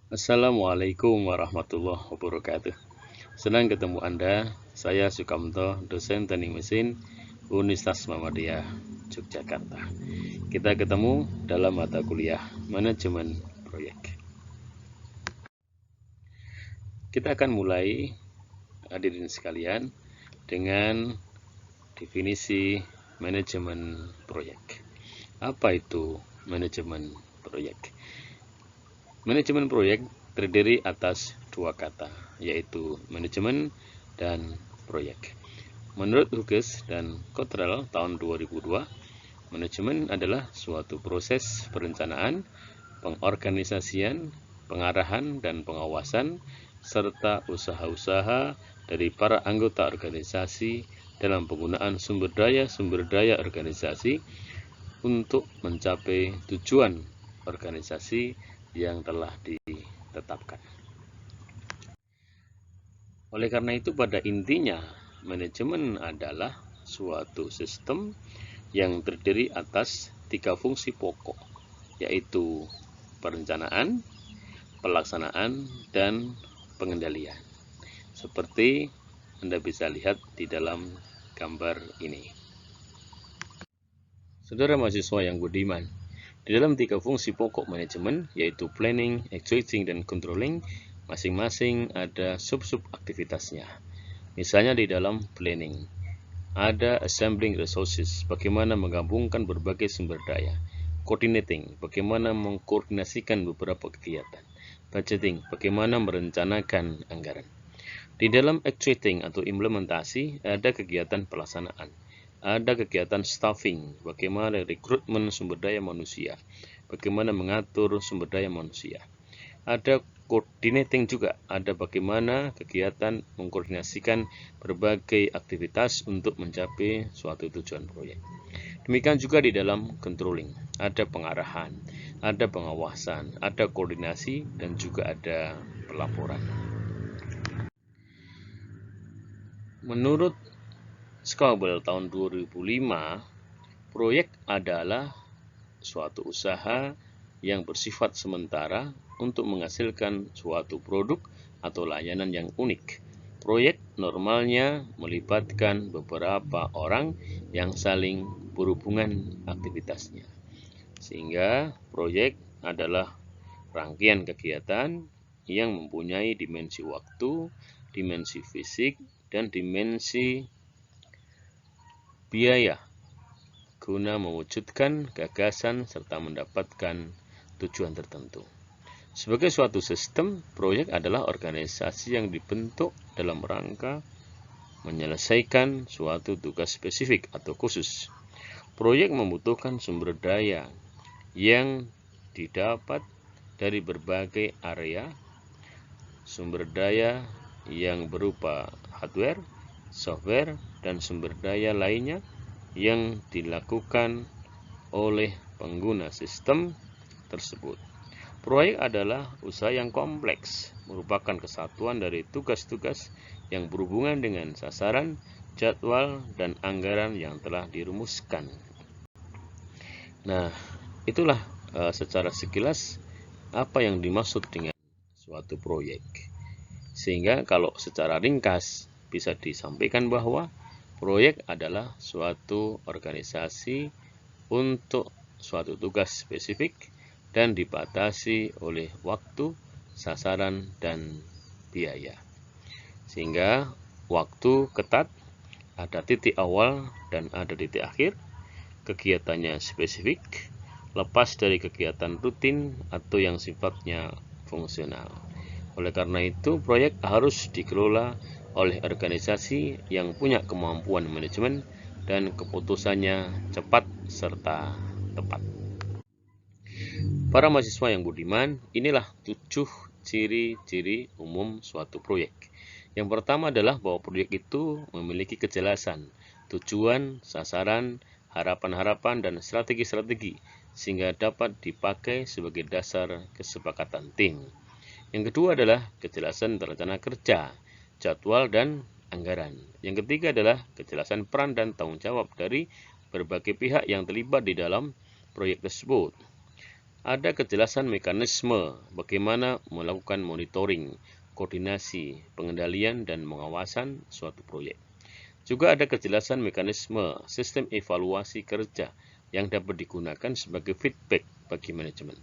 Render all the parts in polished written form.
Assalamualaikum warahmatullahi wabarakatuh. Senang ketemu Anda. Saya Sukamto, dosen teknik mesin Universitas Muhammadiyah Yogyakarta. Kita ketemu dalam mata kuliah manajemen proyek. Kita akan mulai, hadirin sekalian, dengan definisi manajemen proyek. Apa itu manajemen proyek? Manajemen proyek terdiri atas dua kata, yaitu manajemen dan proyek. Menurut Hughes dan Cottrell tahun 2002, manajemen adalah suatu proses perencanaan, pengorganisasian, pengarahan, dan pengawasan, serta usaha-usaha dari para anggota organisasi dalam penggunaan sumber daya organisasi untuk mencapai tujuan organisasi yang telah ditetapkan. Oleh karena itu, pada intinya, manajemen adalah suatu sistem yang terdiri atas tiga fungsi pokok, yaitu perencanaan, pelaksanaan, dan pengendalian. Seperti Anda bisa lihat di dalam gambar ini. Saudara mahasiswa yang budiman, di dalam tiga fungsi pokok manajemen, yaitu planning, executing, dan controlling, masing-masing ada sub-sub aktivitasnya. Misalnya di dalam planning, ada assembling resources, bagaimana menggabungkan berbagai sumber daya. Coordinating, bagaimana mengkoordinasikan beberapa kegiatan. Budgeting, bagaimana merencanakan anggaran. Di dalam executing atau implementasi, ada kegiatan pelaksanaan. Ada kegiatan staffing, bagaimana rekrutmen sumber daya manusia, bagaimana mengatur sumber daya manusia. Ada coordinating juga, ada bagaimana kegiatan mengkoordinasikan berbagai aktivitas untuk mencapai suatu tujuan proyek. Demikian juga di dalam controlling, ada pengarahan, ada pengawasan, ada koordinasi, dan juga ada pelaporan. Menurut Scoble tahun 2005, proyek adalah suatu usaha yang bersifat sementara untuk menghasilkan suatu produk atau layanan yang unik. Proyek normalnya melibatkan beberapa orang yang saling berhubungan aktivitasnya. Sehingga proyek adalah rangkaian kegiatan yang mempunyai dimensi waktu, dimensi fisik, dan dimensi biaya guna mewujudkan gagasan serta mendapatkan tujuan tertentu. Sebagai suatu sistem, proyek adalah organisasi yang dibentuk dalam rangka menyelesaikan suatu tugas spesifik atau khusus. Proyek membutuhkan sumber daya yang didapat dari berbagai area, sumber daya yang berupa hardware, software, dan sumber daya lainnya yang dilakukan oleh pengguna sistem tersebut. Proyek adalah usaha yang kompleks, merupakan kesatuan dari tugas-tugas yang berhubungan dengan sasaran, jadwal, dan anggaran yang telah dirumuskan. Nah, itulah secara sekilas apa yang dimaksud dengan suatu proyek. Sehingga kalau secara ringkas bisa disampaikan bahwa proyek adalah suatu organisasi untuk suatu tugas spesifik dan dibatasi oleh waktu, sasaran, dan biaya. Sehingga waktu ketat, ada titik awal dan ada titik akhir, kegiatannya spesifik, lepas dari kegiatan rutin atau yang sifatnya fungsional. Oleh karena itu, proyek harus dikelola oleh organisasi yang punya kemampuan manajemen dan keputusannya cepat serta tepat. Para mahasiswa yang budiman, inilah 7 ciri-ciri umum suatu proyek. Yang pertama adalah bahwa proyek itu memiliki kejelasan, tujuan, sasaran, harapan-harapan, dan strategi-strategi sehingga dapat dipakai sebagai dasar kesepakatan tim. Yang kedua adalah kejelasan rencana kerja, jadwal, dan anggaran. Yang ketiga adalah kejelasan peran dan tanggung jawab dari berbagai pihak yang terlibat di dalam proyek tersebut. ada kejelasan mekanisme bagaimana melakukan monitoring, koordinasi, pengendalian, dan pengawasan suatu proyek. Juga ada kejelasan mekanisme sistem evaluasi kerja yang dapat digunakan sebagai feedback bagi manajemen.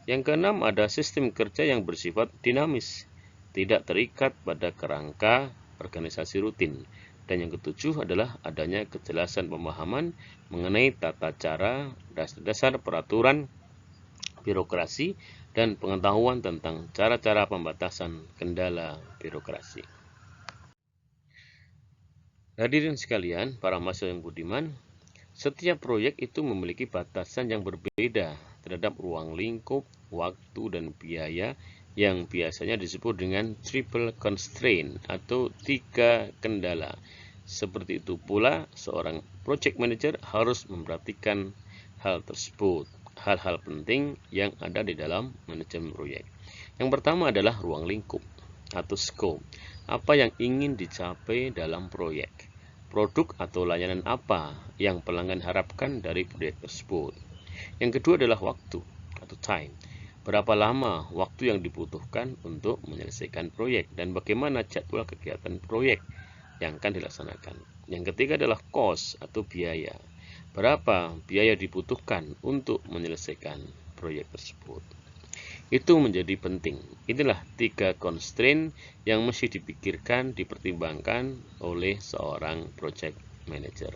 Yang keenam, ada sistem kerja yang bersifat dinamis, tidak terikat pada kerangka organisasi rutin. Dan yang ketujuh adalah adanya kejelasan pemahaman mengenai tata cara, dasar-dasar peraturan, birokrasi, dan pengetahuan tentang cara-cara pembatasan kendala birokrasi. Hadirin sekalian, para mahasiswa yang budiman, setiap proyek itu memiliki batasan yang berbeda terhadap ruang lingkup, waktu, dan biaya yang biasanya disebut dengan triple constraint atau 3 kendala. Seperti itu pula, seorang project manager harus memperhatikan hal tersebut, hal-hal penting yang ada di dalam manajemen proyek. Yang pertama adalah ruang lingkup atau scope. Apa yang ingin dicapai dalam proyek? Produk atau layanan apa yang pelanggan harapkan dari proyek tersebut? Yang kedua adalah waktu atau time. Berapa lama waktu yang dibutuhkan untuk menyelesaikan proyek dan bagaimana jadwal kegiatan proyek yang akan dilaksanakan. Yang ketiga adalah cost atau biaya. Berapa biaya dibutuhkan untuk menyelesaikan proyek tersebut? Itu menjadi penting. Inilah 3 constraint yang mesti dipikirkan, dipertimbangkan oleh seorang project manager.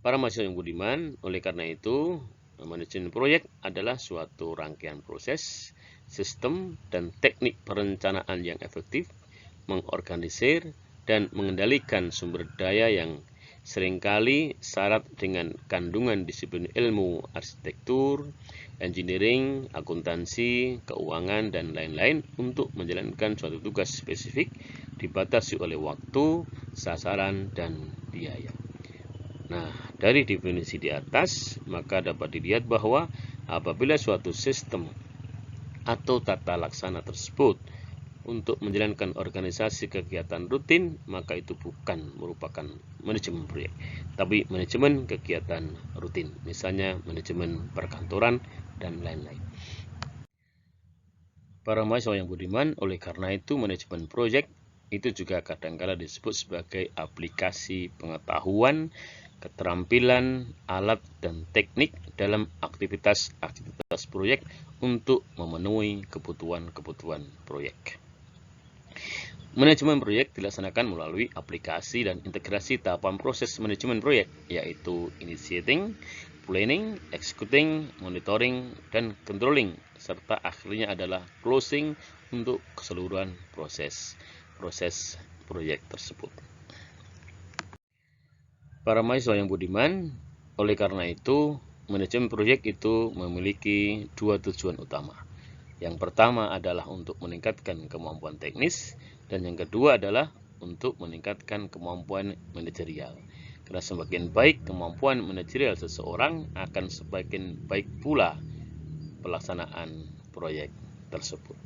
Para mahasiswa yang budiman, oleh karena itu, manajemen proyek adalah suatu rangkaian proses, sistem, dan teknik perencanaan yang efektif, mengorganisir, dan mengendalikan sumber daya yang seringkali syarat dengan kandungan disiplin ilmu, arsitektur, engineering, akuntansi, keuangan, dan lain-lain untuk menjalankan suatu tugas spesifik dibatasi oleh waktu, sasaran, dan biaya. Nah, dari definisi di atas, maka dapat dilihat bahwa apabila suatu sistem atau tata laksana tersebut untuk menjalankan organisasi kegiatan rutin, maka itu bukan merupakan manajemen proyek, tapi manajemen kegiatan rutin, misalnya manajemen perkantoran dan lain-lain. Para mahasiswa yang budiman, oleh karena itu manajemen proyek itu juga kadang-kala disebut sebagai aplikasi pengetahuan, keterampilan, alat, dan teknik dalam aktivitas proyek untuk memenuhi kebutuhan proyek. Manajemen proyek dilaksanakan melalui aplikasi dan integrasi tahapan proses manajemen proyek, yaitu initiating, planning, executing, monitoring, dan controlling, serta akhirnya adalah closing untuk keseluruhan proses proyek tersebut. Para mahasiswa yang budiman, oleh karena itu, manajemen proyek itu memiliki 2 tujuan utama. Yang pertama adalah untuk meningkatkan kemampuan teknis, dan yang kedua adalah untuk meningkatkan kemampuan manajerial. Karena semakin baik kemampuan manajerial seseorang, akan semakin baik pula pelaksanaan proyek tersebut.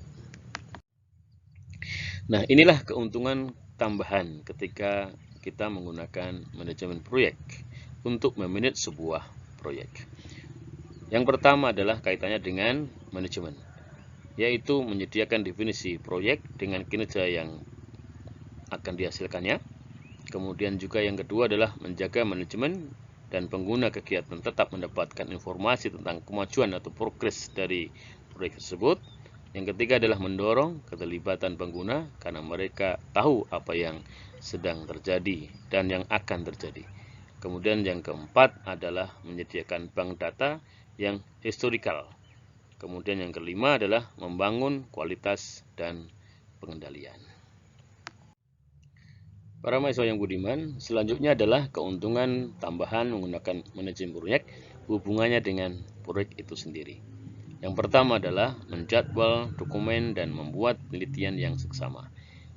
Nah, inilah keuntungan tambahan ketika kita menggunakan manajemen proyek untuk memanage sebuah proyek. Yang pertama adalah kaitannya dengan manajemen, yaitu menyediakan definisi proyek dengan kinerja yang akan dihasilkannya. Kemudian juga yang kedua adalah menjaga manajemen dan pengguna kegiatan tetap mendapatkan informasi tentang kemajuan atau progres dari proyek tersebut. Yang ketiga adalah mendorong keterlibatan pengguna karena mereka tahu apa yang sedang terjadi dan yang akan terjadi. Kemudian yang keempat adalah menyediakan bank data yang historikal. Kemudian yang kelima adalah membangun kualitas dan pengendalian. Para mahasiswa yang budiman, selanjutnya adalah keuntungan tambahan menggunakan manajemen proyek hubungannya dengan proyek itu sendiri. Yang pertama adalah menjadwal dokumen dan membuat penelitian yang seksama.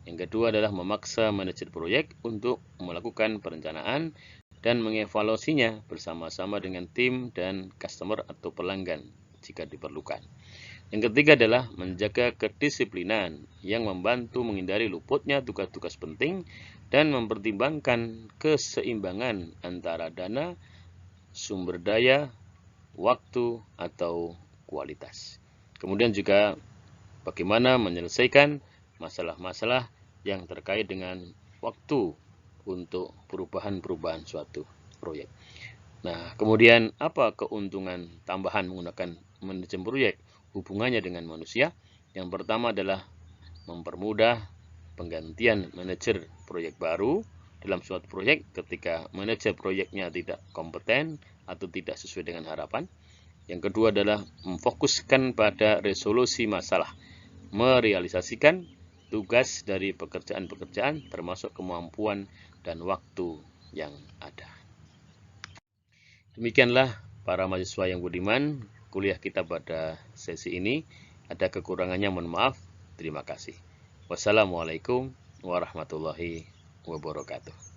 Yang kedua adalah memaksa manajer proyek untuk melakukan perencanaan dan mengevaluasinya bersama-sama dengan tim dan customer atau pelanggan jika diperlukan. Yang ketiga adalah menjaga kedisiplinan yang membantu menghindari luputnya tugas-tugas penting dan mempertimbangkan keseimbangan antara dana, sumber daya, waktu, atau kualitas. Kemudian juga bagaimana menyelesaikan masalah-masalah yang terkait dengan waktu untuk perubahan-perubahan suatu proyek. Nah, kemudian apa keuntungan tambahan menggunakan manajemen proyek hubungannya dengan manusia? Yang pertama adalah mempermudah penggantian manajer proyek baru dalam suatu proyek ketika manajer proyeknya tidak kompeten atau tidak sesuai dengan harapan. Yang kedua adalah memfokuskan pada resolusi masalah, merealisasikan tugas dari pekerjaan-pekerjaan termasuk kemampuan dan waktu yang ada. Demikianlah para mahasiswa yang budiman, kuliah kita pada sesi ini. Ada kekurangannya, mohon maaf. Terima kasih. Wassalamualaikum warahmatullahi wabarakatuh.